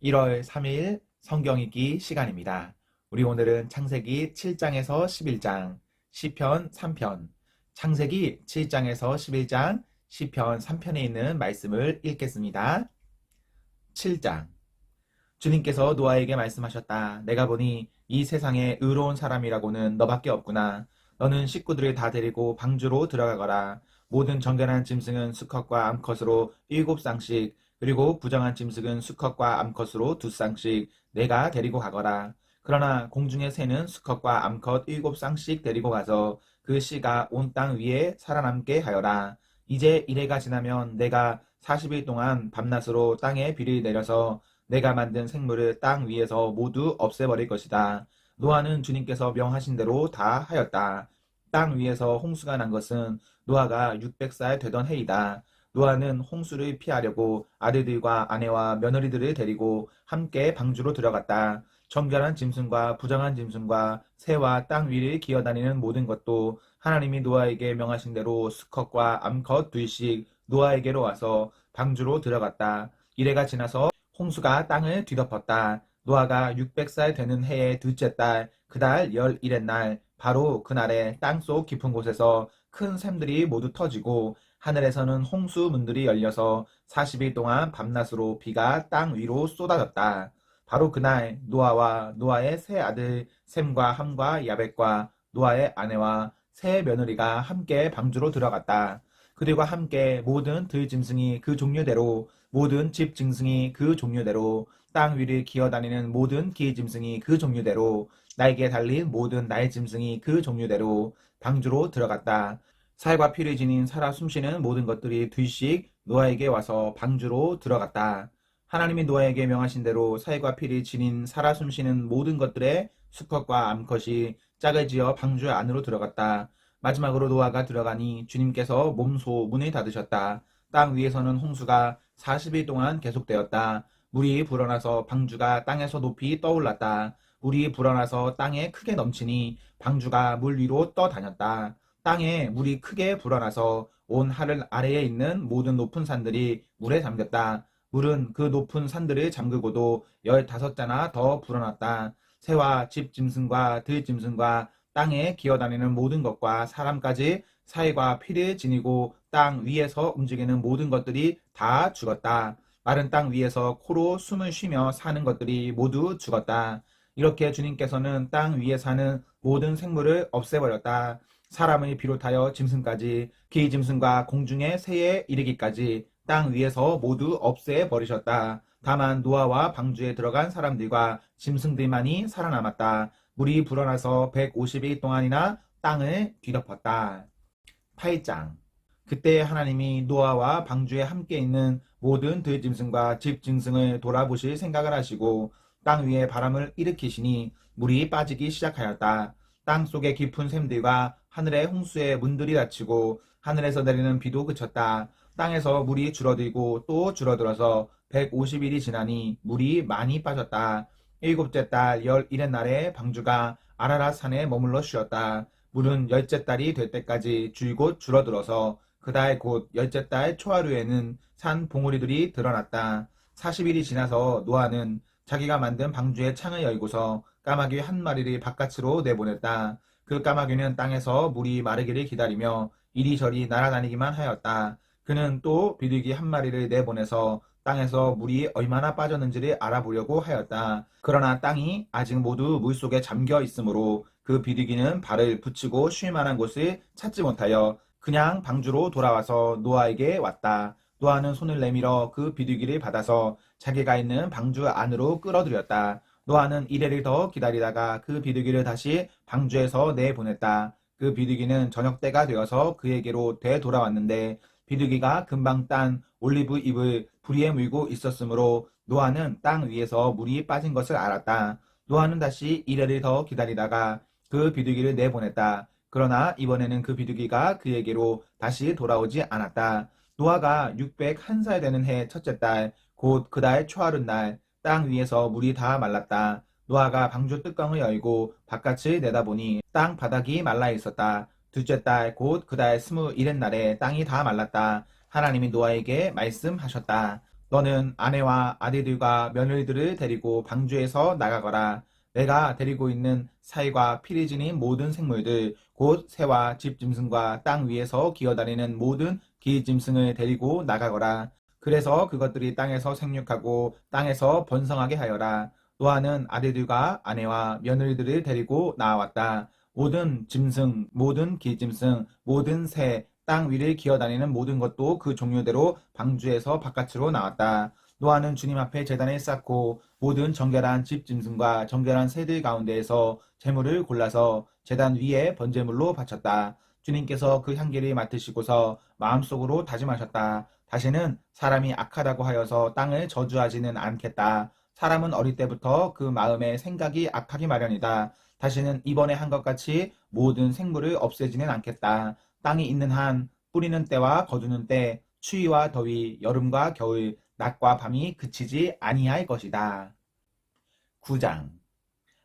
1월 3일 성경 읽기 시간입니다. 우리 오늘은 창세기 7장에서 11장, 시편 3편, 창세기 7장에서 11장, 시편 3편에 있는 말씀을 읽겠습니다. 7장. 주님께서 노아에게 말씀하셨다. 내가 보니 이 세상에 의로운 사람이라고는 너밖에 없구나. 너는 식구들을 다 데리고 방주로 들어가거라. 모든 정결한 짐승은 수컷과 암컷으로 7쌍씩, 그리고 부정한 짐승은 수컷과 암컷으로 2쌍씩 내가 데리고 가거라. 그러나 공중의 새는 수컷과 암컷 7쌍씩 데리고 가서 그 씨가 온 땅 위에 살아남게 하여라. 이제 이래가 지나면 내가 40일 동안 밤낮으로 땅에 비를 내려서 내가 만든 생물을 땅 위에서 모두 없애버릴 것이다. 노아는 주님께서 명하신 대로 다 하였다. 땅 위에서 홍수가 난 것은 노아가 600살 되던 해이다. 노아는 홍수를 피하려고 아들들과 아내와 며느리들을 데리고 함께 방주로 들어갔다. 정결한 짐승과 부정한 짐승과 새와 땅 위를 기어다니는 모든 것도 하나님이 노아에게 명하신 대로 수컷과 암컷 둘씩 노아에게로 와서 방주로 들어갔다. 이래가 지나서 홍수가 땅을 뒤덮었다. 노아가 600살 되는 해의 둘째 달, 그달 11의 날, 바로 그날에 땅속 깊은 곳에서 큰 샘들이 모두 터지고 하늘에서는 홍수 문들이 열려서 40일 동안 밤낮으로 비가 땅 위로 쏟아졌다. 바로 그날 노아와 노아의 세 아들 셈과 함과 야벳과 노아의 아내와 세 며느리가 함께 방주로 들어갔다. 그들과 함께 모든 들짐승이 그 종류대로, 모든 집짐승이 그 종류대로, 땅 위를 기어다니는 모든 기짐승이 그 종류대로, 날개에 달린 모든 날짐승이 그 종류대로 방주로 들어갔다. 살과 피를 지닌 살아 숨쉬는 모든 것들이 둘씩 노아에게 와서 방주로 들어갔다. 하나님이 노아에게 명하신 대로 살과 피를 지닌 살아 숨쉬는 모든 것들의 수컷과 암컷이 짝을 지어 방주 안으로 들어갔다. 마지막으로 노아가 들어가니 주님께서 몸소 문을 닫으셨다. 땅 위에서는 홍수가 40일 동안 계속되었다. 물이 불어나서 방주가 땅에서 높이 떠올랐다. 물이 불어나서 땅에 크게 넘치니 방주가 물 위로 떠다녔다. 땅에 물이 크게 불어나서 온 하늘 아래에 있는 모든 높은 산들이 물에 잠겼다. 물은 그 높은 산들을 잠그고도 15자나 더 불어났다. 새와 집짐승과 들짐승과 땅에 기어다니는 모든 것과 사람까지 살과 피를 지니고 땅 위에서 움직이는 모든 것들이 다 죽었다. 마른 땅 위에서 코로 숨을 쉬며 사는 것들이 모두 죽었다. 이렇게 주님께서는 땅 위에 사는 모든 생물을 없애버렸다. 사람을 비롯하여 짐승까지, 기짐승과 공중의 새에 이르기까지 땅 위에서 모두 없애버리셨다. 다만 노아와 방주에 들어간 사람들과 짐승들만이 살아남았다. 물이 불어나서 150일 동안이나 땅을 뒤덮었다. 8장. 그때 하나님이 노아와 방주에 함께 있는 모든 들짐승과 집짐승을 돌아보실 생각을 하시고 땅 위에 바람을 일으키시니 물이 빠지기 시작하였다. 땅 속의 깊은 샘들과 하늘의 홍수의 문들이 닫히고 하늘에서 내리는 비도 그쳤다. 땅에서 물이 줄어들고 또 줄어들어서 150일이 지나니 물이 많이 빠졌다. 일곱째 달 11의 날에 방주가 아라랏 산에 머물러 쉬었다. 물은 열째 달이 될 때까지 줄곧 줄어들어서 그달 곧 열째 달 초하루에는 산 봉우리들이 드러났다. 40일이 지나서 노아는 자기가 만든 방주의 창을 열고서 까마귀 한 마리를 바깥으로 내보냈다. 그 까마귀는 땅에서 물이 마르기를 기다리며 이리저리 날아다니기만 하였다. 그는 또 비둘기 한 마리를 내보내서 땅에서 물이 얼마나 빠졌는지를 알아보려고 하였다. 그러나 땅이 아직 모두 물속에 잠겨 있으므로 그 비둘기는 발을 붙이고 쉴 만한 곳을 찾지 못하여 그냥 방주로 돌아와서 노아에게 왔다. 노아는 손을 내밀어 그 비둘기를 받아서 자기가 있는 방주 안으로 끌어들였다. 노아는 이래를 더 기다리다가 그 비둘기를 다시 방주에서 내보냈다. 그 비둘기는 저녁 때가 되어서 그에게로 되돌아왔는데 비둘기가 금방 딴 올리브 잎을 부리에 물고 있었으므로 노아는 땅 위에서 물이 빠진 것을 알았다. 노아는 다시 이래를 더 기다리다가 그 비둘기를 내보냈다. 그러나 이번에는 그 비둘기가 그에게로 다시 돌아오지 않았다. 노아가 601살 되는 해 첫째 달, 곧 그달 초하룻 날, 땅 위에서 물이 다 말랐다. 노아가 방주 뚜껑을 열고 바깥을 내다보니 땅 바닥이 말라 있었다. 둘째 달, 곧 그달 21의 날에 땅이 다 말랐다. 하나님이 노아에게 말씀하셨다. 너는 아내와 아들들과 며느리들을 데리고 방주에서 나가거라. 내가 데리고 있는 사이과 피리 지닌 모든 생물들, 곧 새와 집 짐승과 땅 위에서 기어다니는 모든 기 짐승을 데리고 나가거라. 그래서 그것들이 땅에서 생육하고 땅에서 번성하게 하여라. 노아는 아들들과 아내와 며느리들을 데리고 나왔다. 모든 짐승, 모든 기짐승, 모든 새, 땅 위를 기어다니는 모든 것도 그 종류대로 방주에서 바깥으로 나왔다. 노아는 주님 앞에 제단을 쌓고 모든 정결한 집 짐승과 정결한 새들 가운데에서 제물을 골라서 제단 위에 번제물로 바쳤다. 주님께서 그 향기를 맡으시고서 마음속으로 다짐하셨다. 다시는 사람이 악하다고 하여서 땅을 저주하지는 않겠다. 사람은 어릴 때부터 그 마음의 생각이 악하기 마련이다. 다시는 이번에 한 것 같이 모든 생물을 없애지는 않겠다. 땅이 있는 한 뿌리는 때와 거두는 때, 추위와 더위, 여름과 겨울, 낮과 밤이 그치지 아니할 것이다. 9장.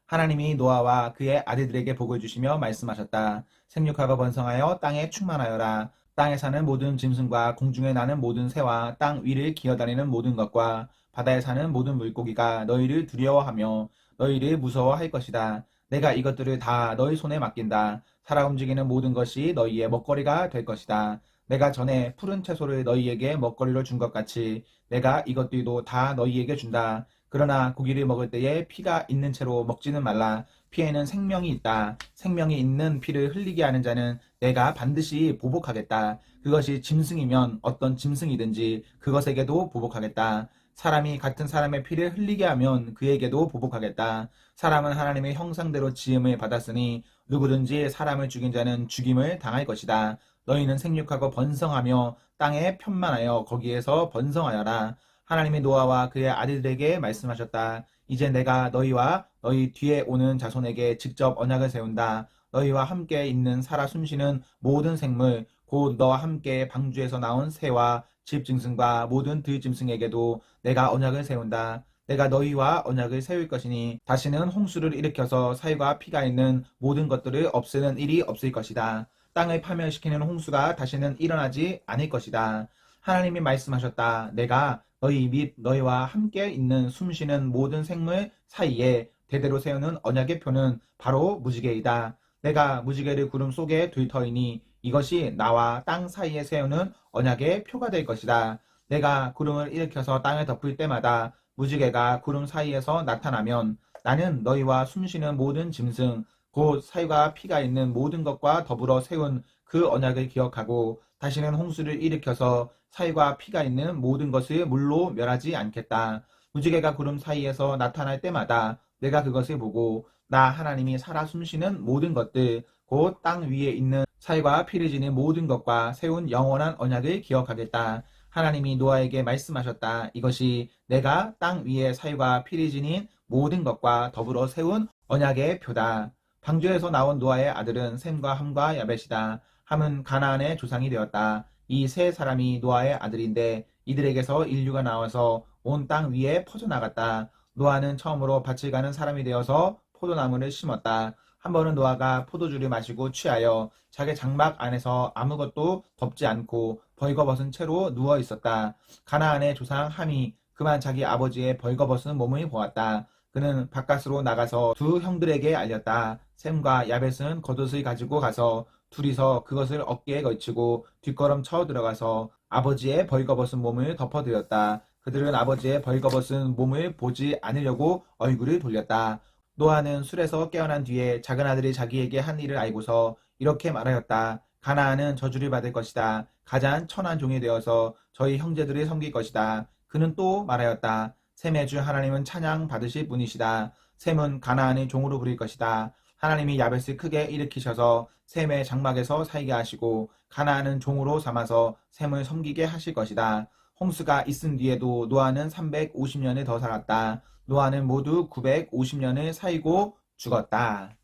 하나님이 노아와 그의 아들들에게 복을 주시며 말씀하셨다. 생육하고 번성하여 땅에 충만하여라. 땅에 사는 모든 짐승과 공중에 나는 모든 새와 땅 위를 기어다니는 모든 것과 바다에 사는 모든 물고기가 너희를 두려워하며 너희를 무서워할 것이다. 내가 이것들을 다 너희 손에 맡긴다. 살아 움직이는 모든 것이 너희의 먹거리가 될 것이다. 내가 전에 푸른 채소를 너희에게 먹거리로 준 것 같이 내가 이것들도 다 너희에게 준다. 그러나 고기를 먹을 때에 피가 있는 채로 먹지는 말라. 피에는 생명이 있다. 생명이 있는 피를 흘리게 하는 자는 내가 반드시 보복하겠다. 그것이 짐승이면 어떤 짐승이든지 그것에게도 보복하겠다. 사람이 같은 사람의 피를 흘리게 하면 그에게도 보복하겠다. 사람은 하나님의 형상대로 지음을 받았으니 누구든지 사람을 죽인 자는 죽임을 당할 것이다. 너희는 생육하고 번성하며 땅에 편만하여 거기에서 번성하여라. 하나님이 노아와 그의 아들들에게 말씀하셨다. 이제 내가 너희와 너희 뒤에 오는 자손에게 직접 언약을 세운다. 너희와 함께 있는 살아 숨쉬는 모든 생물, 곧 너와 함께 방주에서 나온 새와 집 짐승과 모든 들 짐승에게도 내가 언약을 세운다. 내가 너희와 언약을 세울 것이니 다시는 홍수를 일으켜서 살과 피가 있는 모든 것들을 없애는 일이 없을 것이다. 땅을 파멸시키는 홍수가 다시는 일어나지 않을 것이다. 하나님이 말씀하셨다. 내가 너희 및 너희와 함께 있는 숨쉬는 모든 생물 사이에 대대로 세우는 언약의 표는 바로 무지개이다. 내가 무지개를 구름 속에 둘 터이니 이것이 나와 땅 사이에 세우는 언약의 표가 될 것이다. 내가 구름을 일으켜서 땅을 덮을 때마다 무지개가 구름 사이에서 나타나면 나는 너희와 숨쉬는 모든 짐승, 곧 살과 피가 있는 모든 것과 더불어 세운 그 언약을 기억하고 다시는 홍수를 일으켜서 살과 피가 있는 모든 것을 물로 멸하지 않겠다. 무지개가 구름 사이에서 나타날 때마다 내가 그것을 보고 나 하나님이 살아 숨쉬는 모든 것들, 곧 땅 위에 있는 살과 피를 지닌 모든 것과 세운 영원한 언약을 기억하겠다. 하나님이 노아에게 말씀하셨다. 이것이 내가 땅 위에 살과 피를 지닌 모든 것과 더불어 세운 언약의 표다. 방주에서 나온 노아의 아들은 셈과 함과 야벳이다. 함은 가나안의 조상이 되었다. 이 세 사람이 노아의 아들인데 이들에게서 인류가 나와서 온 땅 위에 퍼져나갔다. 노아는 처음으로 밭을 가는 사람이 되어서 포도나무를 심었다. 한 번은 노아가 포도주를 마시고 취하여 자기 장막 안에서 아무것도 덮지 않고 벌거벗은 채로 누워 있었다. 가나안의 조상 함이 그만 자기 아버지의 벌거벗은 몸을 보았다. 그는 바깥으로 나가서 두 형들에게 알렸다. 셈과 야벳은 겉옷을 가지고 가서 둘이서 그것을 어깨에 걸치고 뒷걸음 쳐 들어가서 아버지의 벌거벗은 몸을 덮어드렸다. 그들은 아버지의 벌거벗은 몸을 보지 않으려고 얼굴을 돌렸다. 노아는 술에서 깨어난 뒤에 작은 아들이 자기에게 한 일을 알고서 이렇게 말하였다. 가나안은 저주를 받을 것이다. 가장 천한 종이 되어서 저희 형제들을 섬길 것이다. 그는 또 말하였다. 셈의 주 하나님은 찬양 받으실 분이시다. 셈은 가나안의 종으로 부릴 것이다. 하나님이 야벳을 크게 일으키셔서 셈의 장막에서 살게 하시고 가나안은 종으로 삼아서 셈을 섬기게 하실 것이다. 홍수가 있은 뒤에도 노아는 350년을 더 살았다. 노아는 모두 950년을 살고 죽었다.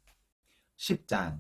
10장.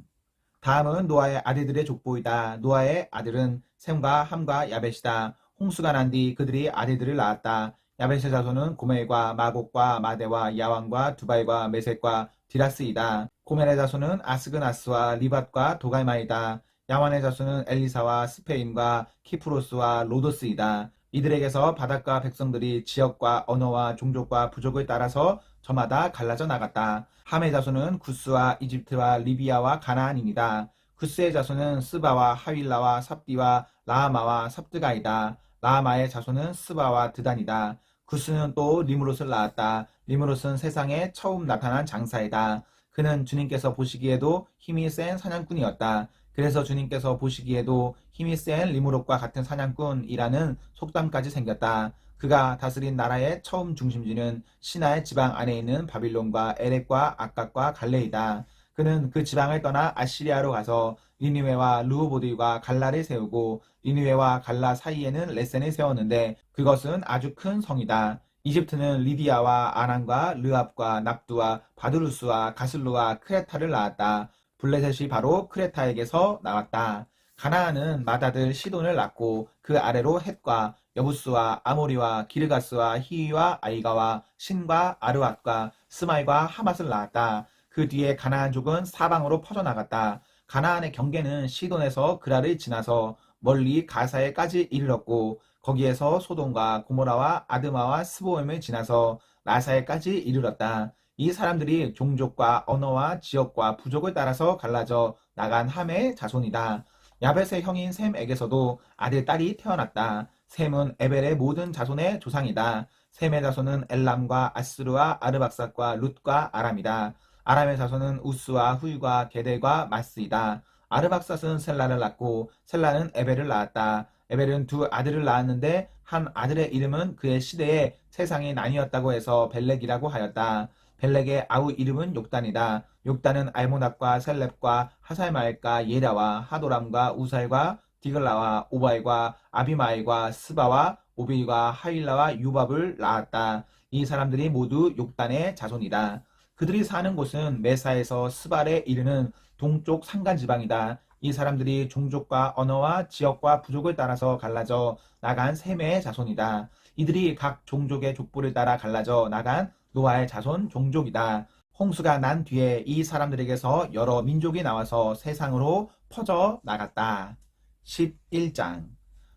다음은 노아의 아들들의 족보이다. 노아의 아들은 셈과 함과 야벳이다. 홍수가 난 뒤 그들이 아들들을 낳았다. 야벳의 자손은 고멜과 마곡과 마대와 야왕과 두발과 메섹과 디라스이다. 고멜의 자손은 아스그나스와 리밧과 도갈마이다. 야완의 자손은 엘리사와 스페인과 키프로스와 로도스이다. 이들에게서 바닷가 백성들이 지역과 언어와 종족과 부족을 따라서 저마다 갈라져 나갔다. 함의 자손은 구스와 이집트와 리비아와 가나안입니다. 구스의 자손은 스바와 하윌라와 삽디와 라하마와 삽드가이다. 라하마의 자손은 스바와 드단이다. 구스는 또 리므롯을 낳았다. 리므롯은 세상에 처음 나타난 장사이다. 그는 주님께서 보시기에도 힘이 센 사냥꾼이었다. 그래서 주님께서 보시기에도 힘이 센 리므롯과 같은 사냥꾼이라는 속담까지 생겼다. 그가 다스린 나라의 처음 중심지는 시나의 지방 안에 있는 바빌론과 에렉과 악각과 갈레이다. 그는 그 지방을 떠나 아시리아로 가서 니느웨와 르호보드와 갈라를 세우고 니느웨와 갈라 사이에는 레센을 세웠는데 그것은 아주 큰 성이다. 이집트는 리디아와 아난과 르압과 납두와 바두루스와 가슬루와 크레타를 낳았다. 블레셋이 바로 크레타에게서 나왔다. 가나안은 맏아들 시돈을 낳고 그 아래로 헷과 여부스와 아모리와 기르가스와 히위와 아이가와 신과 아르왓과 스마일과 하맛을 낳았다. 그 뒤에 가나안족은 사방으로 퍼져나갔다. 가나안의 경계는 시돈에서 그라를 지나서 멀리 가사에까지 이르렀고 거기에서 소돔과 고모라와 아드마와 스보임을 지나서 라사에까지 이르렀다. 이 사람들이 종족과 언어와 지역과 부족을 따라서 갈라져 나간 함의 자손이다. 야벳의 형인 셈에게서도 아들, 딸이 태어났다. 셈은 에벨의 모든 자손의 조상이다. 셈의 자손은 엘람과 아스루와 아르박삭과 룻과 아람이다. 아람의 자손은 우스와 후일과 게델과 마스이다. 아르박삭은 셀라를 낳고 셀라는 에벨을 낳았다. 에벨은 두 아들을 낳았는데 한 아들의 이름은 그의 시대에 세상이 나뉘었다고 해서 벨렉이라고 하였다. 벨렉의 아우 이름은 욕단이다. 욕단은 알모낙과 셀렙과 하살마엘과 예라와 하도람과 우살과 디글라와 오발과 아비마엘과 스바와 오빌과 하일라와 유밥을 낳았다. 이 사람들이 모두 욕단의 자손이다. 그들이 사는 곳은 메사에서 스발에 이르는 동쪽 산간지방이다. 이 사람들이 종족과 언어와 지역과 부족을 따라서 갈라져 나간 셈의 자손이다. 이들이 각 종족의 족보를 따라 갈라져 나간 노아의 자손 종족이다. 홍수가 난 뒤에 이 사람들에게서 여러 민족이 나와서 세상으로 퍼져 나갔다. 11장.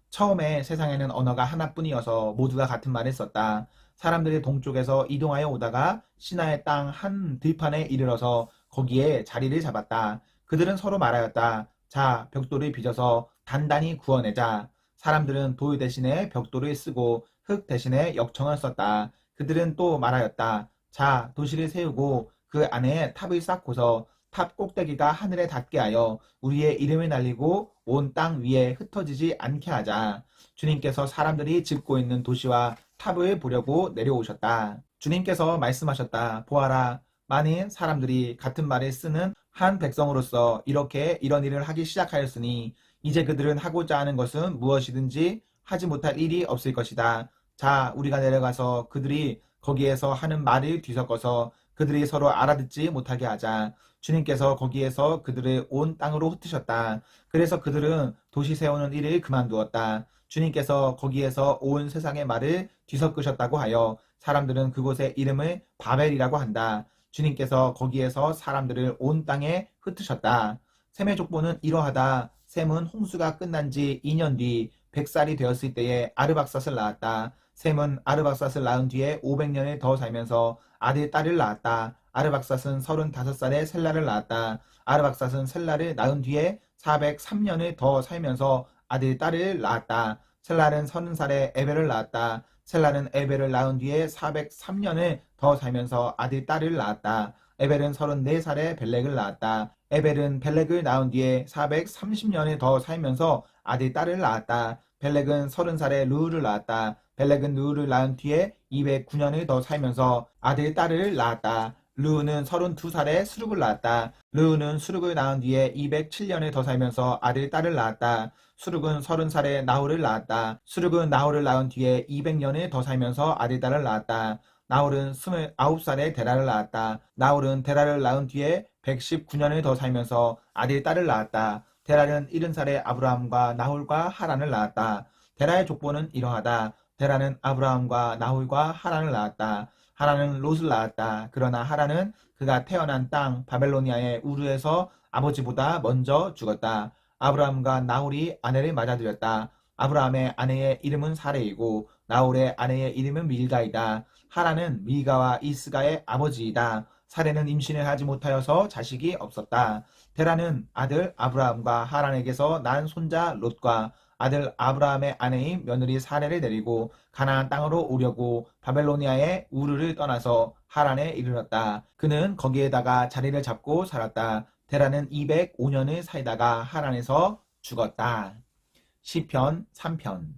처음에 세상에는 언어가 하나뿐이어서 모두가 같은 말을 썼다. 사람들이 동쪽에서 이동하여 오다가 시나의 땅 한 들판에 이르러서 거기에 자리를 잡았다. 그들은 서로 말하였다. 자, 벽돌을 빚어서 단단히 구워내자. 사람들은 돌 대신에 벽돌을 쓰고 흙 대신에 역청을 썼다. 그들은 또 말하였다. 자, 도시를 세우고 그 안에 탑을 쌓고서 탑 꼭대기가 하늘에 닿게 하여 우리의 이름을 날리고 온 땅 위에 흩어지지 않게 하자. 주님께서 사람들이 짓고 있는 도시와 탑을 보려고 내려오셨다. 주님께서 말씀하셨다. 보아라, 많은 사람들이 같은 말을 쓰는 한 백성으로서 이렇게 이런 일을 하기 시작하였으니 이제 그들은 하고자 하는 것은 무엇이든지 하지 못할 일이 없을 것이다. 자, 우리가 내려가서 그들이 거기에서 하는 말을 뒤섞어서 그들이 서로 알아듣지 못하게 하자. 주님께서 거기에서 그들을 온 땅으로 흩으셨다. 그래서 그들은 도시 세우는 일을 그만두었다. 주님께서 거기에서 온 세상의 말을 뒤섞으셨다고 하여 사람들은 그곳의 이름을 바벨이라고 한다. 주님께서 거기에서 사람들을 온 땅에 흩으셨다. 셈의 족보는 이러하다. 셈은 홍수가 끝난 지 2년 뒤 100살이 되었을 때에 아르박삿을 낳았다. 셈은 아르박삿을 낳은 뒤에 500년을 더 살면서 아들, 딸을 낳았다. 아르박삿은 35살에 셀라를 낳았다. 아르박삿은 셀라를 낳은 뒤에 403년을 더 살면서 아들, 딸을 낳았다. 셀라는 30살에 에벨을 낳았다. 셀라는 에벨을 낳은 뒤에 403년을 더 살면서 아들, 딸을 낳았다. 에벨은 34살에 벨렉을 낳았다. 에벨은 벨렉을 낳은 뒤에 430년을 더 살면서 아들, 딸을 낳았다. 벨렉은 30살에 르우를 낳았다. 벨렉은 르우를 낳은 뒤에 209년을 더 살면서 아들, 딸을 낳았다. 르우는 32살에 수룩을 낳았다. 르우는 수룩을 낳은 뒤에 207년을 더 살면서 아들, 딸을 낳았다. 수룩은 30살에 나홀을 낳았다. 수룩은 나홀을 낳은 뒤에 200년을 더 살면서 아들, 딸을 낳았다. 나홀은 29살에 데라를 낳았다. 나홀은 데라를 낳은 뒤에 119년을 더 살면서 아들, 딸을 낳았다. 데라는 70살에 아브라함과 나홀과 하란을 낳았다. 데라의 족보는 이러하다. 데라는 아브라함과 나홀과 하란을 낳았다. 하란은 롯을 낳았다. 그러나 하란은 그가 태어난 땅 바벨로니아의 우르에서 아버지보다 먼저 죽었다. 아브라함과 나홀이 아내를 맞아들였다. 아브라함의 아내의 이름은 사레이고 나홀의 아내의 이름은 밀가이다. 하란은 밀가와 이스가의 아버지이다. 사레는 임신을 하지 못하여서 자식이 없었다. 데라는 아들 아브라함과 하란에게서 난 손자 롯과 아들 아브라함의 아내인 며느리 사레를 데리고 가나안 땅으로 오려고 바벨로니아의 우르를 떠나서 하란에 이르렀다. 그는 거기에다가 자리를 잡고 살았다. 데라는 205년을 살다가 하란에서 죽었다. 시편 3편.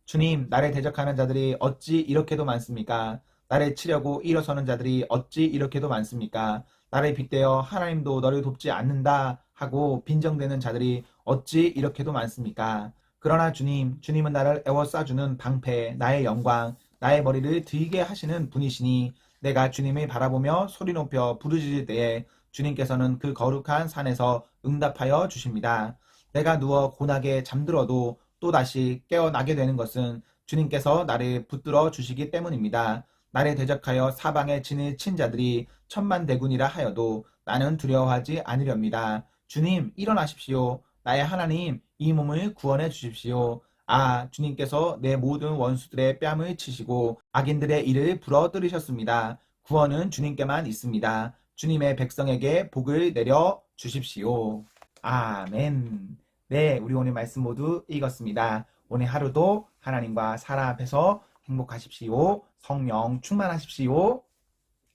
주님, 나를 대적하는 자들이 어찌 이렇게도 많습니까? 나를 치려고 일어서는 자들이 어찌 이렇게도 많습니까? 나를 빗대어 하나님도 너를 돕지 않는다 하고 빈정대는 자들이 어찌 이렇게도 많습니까? 그러나 주님, 주님은 나를 애워싸주는 방패, 나의 영광, 나의 머리를 들게 하시는 분이시니 내가 주님을 바라보며 소리 높여 부르짖을 때에 주님께서는 그 거룩한 산에서 응답하여 주십니다. 내가 누워 고나게 잠들어도 또다시 깨어나게 되는 것은 주님께서 나를 붙들어 주시기 때문입니다. 나를 대적하여 사방에 진을 친 자들이 천만대군이라 하여도 나는 두려워하지 않으렵니다. 주님, 일어나십시오. 나의 하나님, 이 몸을 구원해 주십시오. 아, 주님께서 내 모든 원수들의 뺨을 치시고 악인들의 일을 부러뜨리셨습니다. 구원은 주님께만 있습니다. 주님의 백성에게 복을 내려 주십시오. 아멘. 네, 우리 오늘 말씀 모두 읽었습니다. 오늘 하루도 하나님과 사랑 앞에서 행복하십시오. 성령 충만하십시오.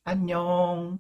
안녕.